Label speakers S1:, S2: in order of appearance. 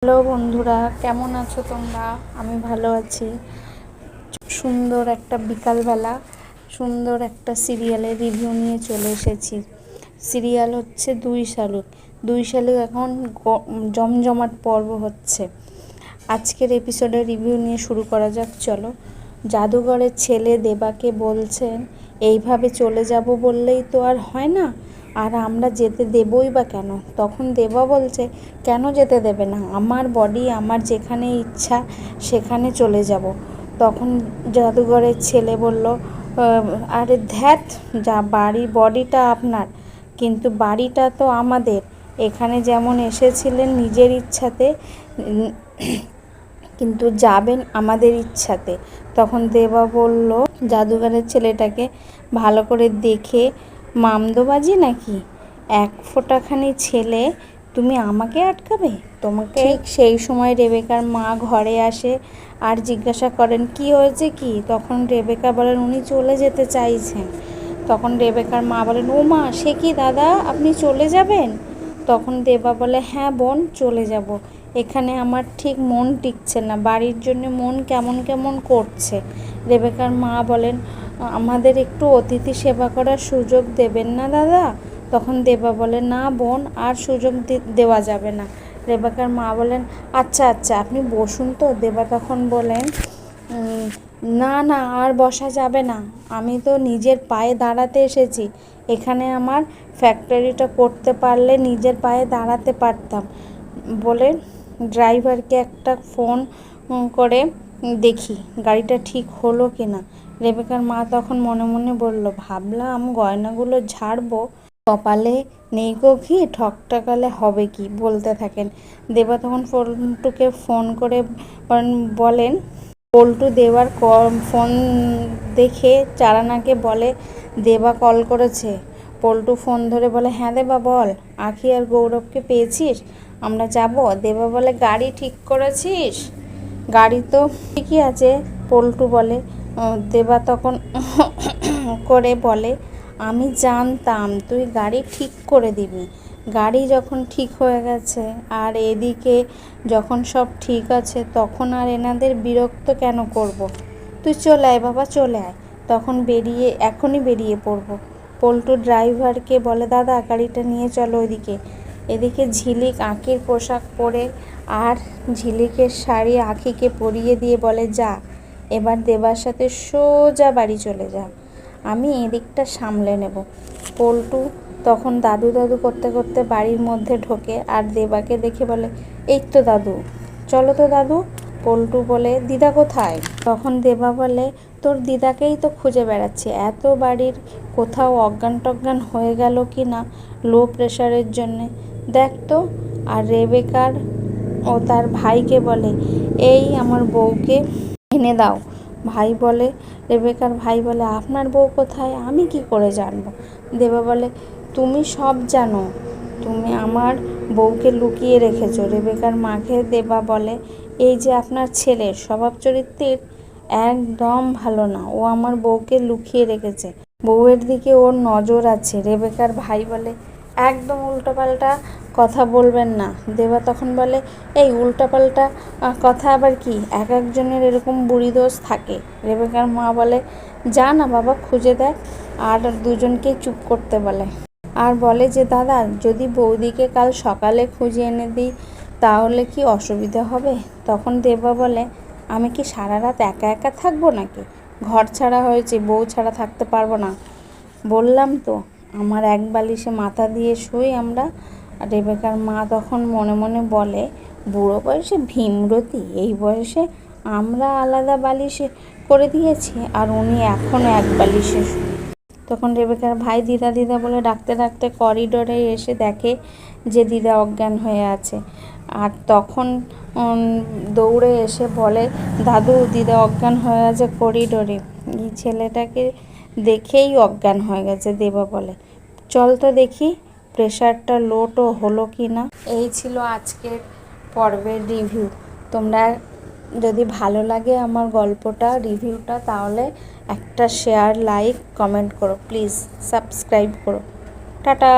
S1: Hello বন্ধুরা, কেমন আছো তোমরা? আমি ভালো আছি। সুন্দর একটা বিকালবেলা সুন্দর একটা সিরিয়ালের রিভিউ নিয়ে চলে এসেছি। সিরিয়াল হচ্ছে দুই শালিক এখন জমজমাট পর্ব হচ্ছে। আজকের এপিসোডের রিভিউ নিয়ে শুরু করা যাক, চলো। জাদুঘরের ছেলে দেবাকে বলছেন, এইভাবে চলে যাব বললেই তো আর হয় না, আর আমরা যেতে দেবই বা কেন? তখন দেবা বলছে, কেন যেতে দেবে না? আমার বডি, আমার যেখানে ইচ্ছা সেখানে চলে যাব। তখন জাদুঘরের ছেলে বলল, আরে ধ্যাত, যা বডিটা আপনার, কিন্তু বাড়িটা তো আমাদের। এখানে যেমন এসেছিলেন নিজের ইচ্ছাতে, কিন্তু যাবেন আমাদের ইচ্ছাতে। তখন দেবা বলল জাদুঘরের ছেলেটাকে, ভালো করে দেখে মামদোবাজি নাকি? এক ফোঁটাখানি ছেলে, তুমি আমাকে আটকাবে? তোমাকে। ঠিক সেই সময় রেবেকার মা ঘরে আসে আর জিজ্ঞাসা করেন, কি হয়েছে কি? তখন রেবেকা বলেন, উনি চলে যেতে চাইছেন। তখন রেবেকার মা বলেন, ও মা, সে কি দাদা, আপনি চলে যাবেন? তখন দেবা বলে, হ্যাঁ বোন, চলে যাব। এখানে আমার ঠিক মন টিকছে না, বাড়ির জন্য মন কেমন কেমন করছে। রেবেকার মা বলেন, আমাদের একটু অতিথি সেবা করার সুযোগ দেবেন না দাদা? তখন দেবা বলে, না বোন, আর সুযোগ দেওয়া যাবে না। রেবেকার মা বলেন, আচ্ছা আচ্ছা, আপনি বসুন তো। দেবা তখন বলেন, না না, আর বসা যাবে না, আমি তো নিজের পায়ে দাঁড়াতে এসেছি। এখানে আমার ফ্যাক্টরিটা করতে পারলে নিজের পায়ে দাঁড়াতে পারতাম। বলে ড্রাইভারকে একটা ফোন করে দেখি গাড়িটা ঠিক হলো কি না। রেবেকার মা তখন মনে মনে বলল, ভাবলাম গয়নাগুলো ঝাড়বো, কপালে নেই গো ঘি, ঠকঠকালে হবে কি? বলতে থাকেন। দেবা তখন পল্টুকে ফোন করে বলেন, পল্টু দেবার ফোন দেখে চারানাকে বলে, দেবা কল করেছে। পল্টু ফোন ধরে বলে, হ্যাঁ দেবা বল, আখি আর গৌরবকে পেয়েছিস? আমরা যাব। দেবা বলে, গাড়ি ঠিক করেছিস? গাড়ি তো ঠিকই আছে, পল্টু বলে। দেবা তখন করে বলে, আমি জানতাম তুই গাড়ি ঠিক করে দিবি। গাড়ি যখন ঠিক হয়ে গেছে আর এদিকে যখন সব ঠিক আছে, তখন আর এনাদের বিরক্ত কেন করব? তুই চলে আয় বাবা, চলে আয়। তখন এখনই বেরিয়ে পড়বো। পল্টু ড্রাইভারকে বলে, দাদা গাড়িটা নিয়ে চলো ওইদিকে। এদিকে ঝিলিক আঁখির পোশাক পরে আর ঝিলিকের শাড়ি আঁখিকে পরিয়ে দিয়ে বলে, যা এবার দেবার সাথে সোজা বাড়ি চলে যা, আমি এদিকটা সামলে নেব। পল্টু তখন দাদু দাদু করতে করতে বাড়ির মধ্যে ঢোকে আর দেবাকে দেখে বলে, এই তো দাদু, চলো তো দাদু। পল্টু বলে, দিদা কোথায়? তখন দেবা বলে, তোর দিদাকেই তো খুঁজে বেড়াচ্ছি, এত বাড়ির কোথাও অজ্ঞান টজ্ঞান হয়ে গেল কি না লো প্রেশারের জন্যে, দেখ তো। আর রেবেকার ও তার ভাইকে বলে, এই আমার বউকে এনে দাও। রেবেকার ভাই বলে, আপনার বউ কোথায়? আমি কি করে জানবো? দেবা বলে, তুমি সব জানো, তুমি আমার বউকে লুকিয়ে রেখেছো। রেবেকার মাকে দেবা বলে, এই যে আপনার ছেলের স্বভাব চরিত্রের একদম ভালো না, ও আমার বউকে লুকিয়ে রেখেছে, বউয়ের দিকে ওর নজর আছে। রেবেকার ভাই বলে, একদম উল্টোপাল্টা কথা বলবেন না। দেবা তখন বলে, এই উল্টোপাল্টা কথা আবার কি? এক একজনের এরকম বুড়ি দোষ থাকে। রেবেকার মা বলে, যা না বাবা, খুঁজে দেখ। আর দুজনকে চুপ করতে বলে আর বলে যে, দাদা যদি বৌদিকে কাল সকালে খুঁজে এনে দিই তাহলে কি অসুবিধা হবে? তখন দেবা বলে, আমি কি সারা রাত একা একা থাকবো নাকি? ঘর ছাড়া হয়েছে, বউ ছাড়া থাকতে পারবো না। বললাম তো, আমার এক বালিশে মাথা দিয়ে শুই আমরা। রেবেকার মা তখন মনে মনে বলে, বুড়ো বয়সে ভীমরতি, এই বয়সে আমরা আলাদা বালিশে করে দিয়েছি আর উনি এখনও এক বালিশে শুই। তখন রেবেকার ভাই দিদা দিদা বলে ডাকতে ডাকতে করিডোরে এসে দেখে যে দিদা অজ্ঞান হয়ে আছে। আর তখন দৌড়ে এসে বলে, দাদু দিদা অজ্ঞান হয়ে আছে করিডোরে। এই ছেলেটাকে দেখেই অজ্ঞান হয়ে গেছে। দেবা বলে, চল তো দেখি প্রেশারটা লোটো হলো কি না। এই ছিল আজকের পর্বের রিভিউ। তোমরা যদি ভালো লাগে আমার গল্পটা, রিভিউটা, তাহলে একটা শেয়ার, লাইক, কমেন্ট করো, প্লিজ সাবস্ক্রাইব করো। টাটা।